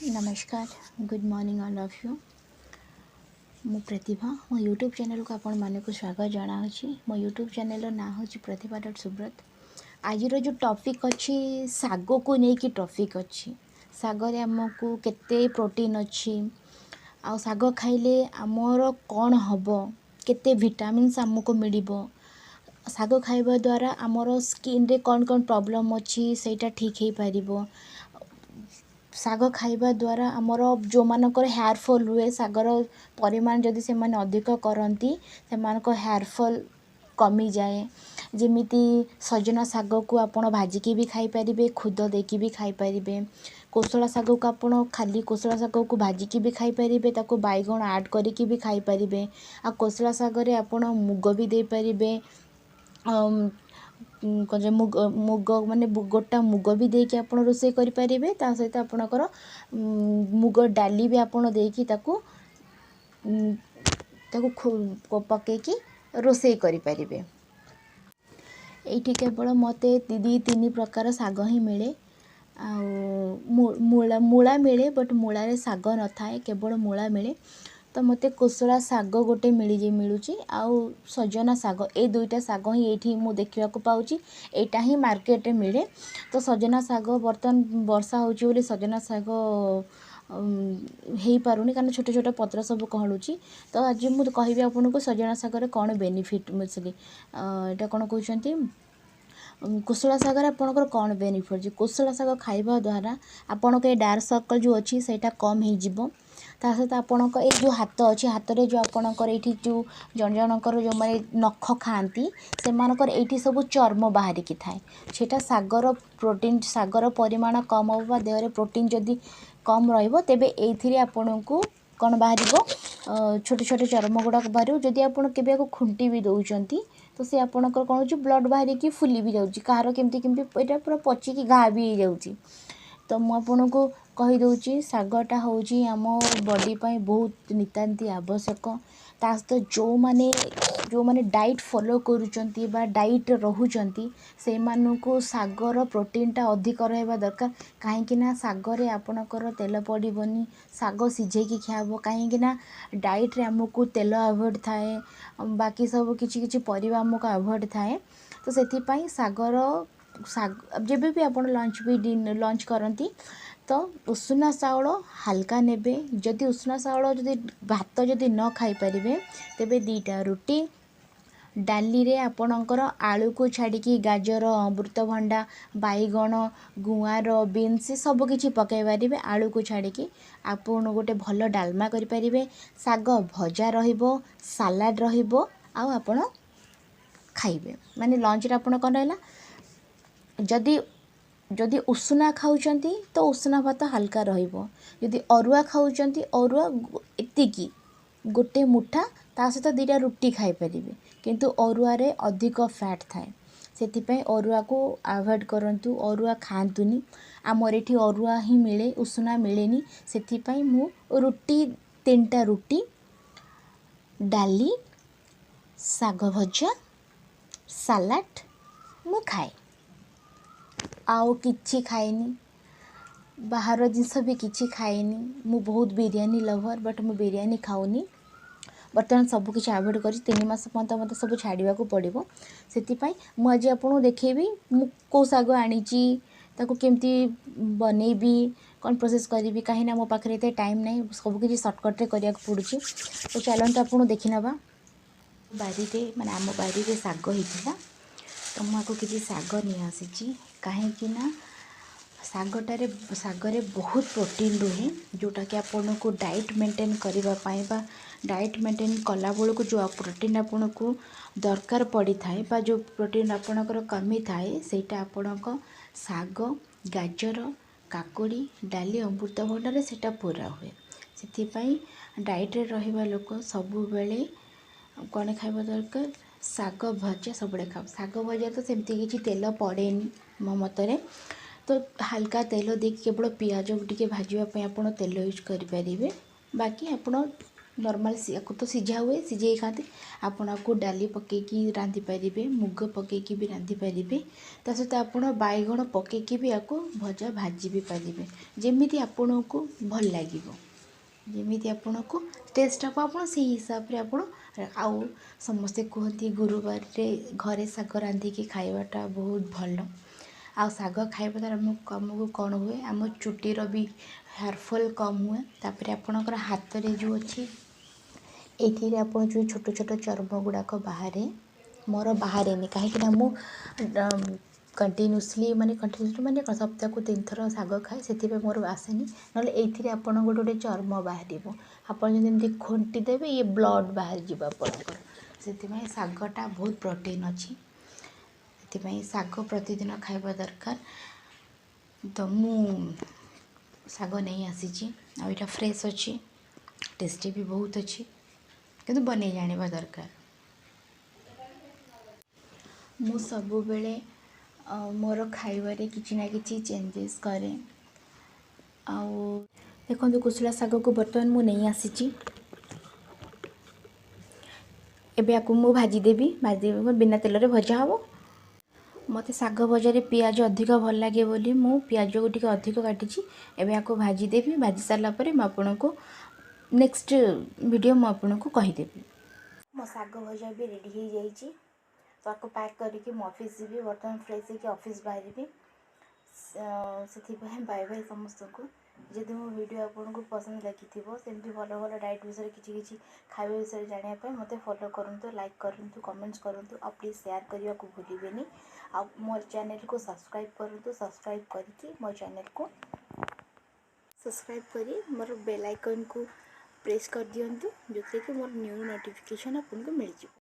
नमस्कार good morning all of you मु प्रतिभा मो यूट्यूब चैनल को आपण मानक स्वागत जनावि मो यूट्यूब चैनल ना हूँ प्रतिभा डॉट सुब्रत। आज जो टॉपिक अच्छी साग को लेकिन टॉपिक अच्छी सागर आमको केते प्रोटीन अच्छी आ साग खाइले आमर कौन हम केते विटामिन्स आमको मिल साग खाइबा द्वारा आमर स्किन रे कौन कौन प्रॉब्लम अच्छी सेटा ठीक हो पारिबो। साग खाइबा द्वारा आमर जो मानकर हेयर फॉल हुए सागर परिमाण जदि से माने अधिक करती से हेयर फॉल कमी जाए। जेमिति सजना साग को आपण भाजिकी भी खाई पारिबे खुद देकी भी खाई पारिबे। कोसला साग को आपण खाली कोसला साग को भाजिकी भी खाई पारिबे ताको बैगण ऐड करिकी भी खाई पारिबे। आ कोसला साग रे आपण मुग भी दे पारिबे मुग मुग माने गोटा मुग भी देकी आपण रोषे करि पारिबे ता सहित आपणकर मुग डाली भी आपण देकी ताको पकेकी रोषे करि पारिबे। एठी केवल मते दी तीन प्रकार साग ही मिले मूला मिले बट मूला रे साग न थाए केवल मूला मिले। तो मते कोसला साग गोटे मिलूची आउ सजना साग ए दुईटा साग ही एठी मु देखिया को पाउची एटा ही मार्केट रे मिले। तो सजना साग बर्तन वर्षा होची बोली सजना साग हेई पारुनी कारण छोटे छोटे पत्र सब कहलुची। तो आज मु कहबी आपनको सजना साग रे कोन बेनिफिट मिसली एटा कोन कहउचंती कोसला साग आपणकर कौन बेनिफिट जी कोसला साग खाइबा द्वारा आपण के डार्क सर्कल जो अच्छी सेटा कम हो जीवो। ता सहित आपणक ए जो हाथ अच्छी हाथ रे जो आपणकर एठी जो जन जनकर जो माने नख खाती से मानकर एठी सब चर्म बाहरी की थाए सेटा सागर प्रोटीन सागर परिमाण कम होबा देह रे प्रोटीन जदी कम रहइबो तेबे एथिरे आपणको कौन बाहर छोटे छोटे चर्म गुड़ाक बाहर जदि आपण केबे को खुंटी भी दउचंती तो से आपणकर कौन हो ब्लड बाहर की फुली भी जाऊँगी कହାର केमती केमती एटा पूरा पचिकी घा भी हो जाऊँगी। तो मु आपनको कही दउची सागटा होची आम बॉडी पाई बहुत नितांती आवश्यक। ता सहित जो माने डाइट फॉलो करूचंती बा डाइट रहउचंती से मानकु सागर प्रोटीनटा अधिक रहबा दरकार कहीं ना सागरे आपणकर तेल पड़बनी साग सिझेकी खाबो कहीं ना डाइट रे हमको तेल अवॉइड थाए बाकी सब किछि किछि परिबा हमको अवॉइड थाए। तो सेथिपाई सागर साग जब भी आप लंच भी लंच करती तो उषुना चाउल हल्का नेबे जदि उषुना चाउल जदि भात जदि न खाई पारिबे तेबे दीटा रुटी डाली रे आपणकर आलू को छाड़ी गाजर अमृतभंडा बैगण गुआर बीन्स सब किछि पकाई पारिबे आलू को छाड़ी आपन गोटे भल डालमा करि पारिबे साग भजा रहिबो सलाड रहिबो आ आपण खाइबे माने लंच रे आपण कोन रहला जदि जदि उषुना खाऊचंती तो उषुना भात हल्का रहिबो जदि अरुआ खाऊचंती अरुआ एतिकी गोटे मुठा ता सहित दीटा रुटी खाई पारिबे किंतु अरुआ रे अधिक फैट थाए सेथिपाई अरुआ को अवॉइड करंतु अरुआ खांतुनी आमर एठी अरुआ ही मिले उषुना मिलेनी सेथिपाई मु रुटी तीनटा रुटी डाली साग भजा सलाड मु खाए आउ किछि खाएनी बाहर जिनस भी किछि खाएनी मु बहुत बिरयानी लवर बट मु बिरयानी खाऊनी बर्तमान सब किछि अवॉइड करी 3 मास पर्यंत मते सब छाड़िया को पड़िबो। सेतिपाई मु आज आपन देखैबी मु को साग आनीची ताको केमती बनेबी कौन प्रोसेस करी कहीं ना मो पाखे एत टाइम नहीं सब किछि शॉर्टकट रे करिया पड़ुची। तो चलते आपन देखि नबा बारी रे माने आम बारी रे साग हिथिला तो मुझे किसी साग नहीं आसी कहीं सागटारे सागरे बहुत प्रोटीन रुहे जोटा कि आपन को डाइट मेंटेन करने डाइट मेंटेन कला बेलू को जो प्रोटीन आपन को दरकार पड़ी थाए बा जो प्रोटीन आपणकर कमी थाए सेटा आपणक साग गाजर काकुड़ी डाली अमृतभंडार सेटा पूरा हुए से डाइट रे रहिबा लोक सबु बेले कौन खाइबा दरकार साग भजा सब खाओ साग भजा तो सेमती किसी तेल पड़ेनी मो मतरे तो हल्का तेल देख केवल पियाज टिके भाजवाई आप तेल यूज करें बाकी आप नॉर्मल को तो सिझा हुए सिझे खाते आपण को डाली पकईकी रांधि पारे मुग पकईकी भी रांधि पारे ता सहित आपण बैगण पकईकी भी आपको भजा भाजी भी पारे जमीती आपण को भल लगे जमीती आपण को टेस्ट हम आप हिसाब से आप समस्ते कहते गुरुवार घरे शाग रांधिकी खावाटा बहुत भल आ शाग खाଇବା द्ୱାରା आमको कौन हुए आम चुटीर भी हेयरफॉल कम हुए तापर आपणकर हाथ में जो अच्छी ये आप जो छोट छोट चर्म गुड़ाक बाहर मोर बाहर कहीं मु कंटिन्यूसली माने सप्ताह को 3 थर शाग खाए से मोर आसेनी ना ये आपड़ गोटे गोटे चर्म बाहर आपड़ी खोटी देवे ये ब्लड बाहर जा आपंकर से शागटा बहुत प्रोटीन अच्छी से शाग प्रतिदिन खाଇବା दरकार तो मु शाग नहीं आसी आ यहाँ फ्रेश अच्छी टेस्टी भी बहुत अच्छी किंतु बने जानिबा दरकार मु सबु बेले मोर खाइबारे किछि ना किछि चेंजेस करे आउ देखो कुशला शाग को बर्तमान मु नहीं आसी एबे आकु मु भाजी देबी बिना तेल रे भजा हबो मत शाग भजार पियाज अधिक भल लगे बोली मु पियाज को टिके अधिक काटी एबे आकु भाजी देबी भाजी सारा पर आपन को नेक्स्ट वीडियो मु आपन को कहीदेवी मो शाग भजा भी रेडी हो जाइए तो आपको पैक करके मु ऑफिस जी बर्तमान फ्रेश होकर ऑफिस बाहर से बाय बाय समस्त को जदि मो वीडियो आपको पसंद लगी सेमती भल भल डाइट विषय किसी खाଇବା विषय जानापी मत फॉलो करूँ लाइक करूँ कमेंट्स करूँ और प्लीज शेयर करने को भूलें आ मोर चैनल को सब्सक्राइब करूँ सब्सक्राइब करके मो चैनल को सब्सक्राइब करी मोर बेल आइकन को प्रेस कर दिंतु जो कि मोर न्यू नोटिफिकेशन आपको मिल जाए।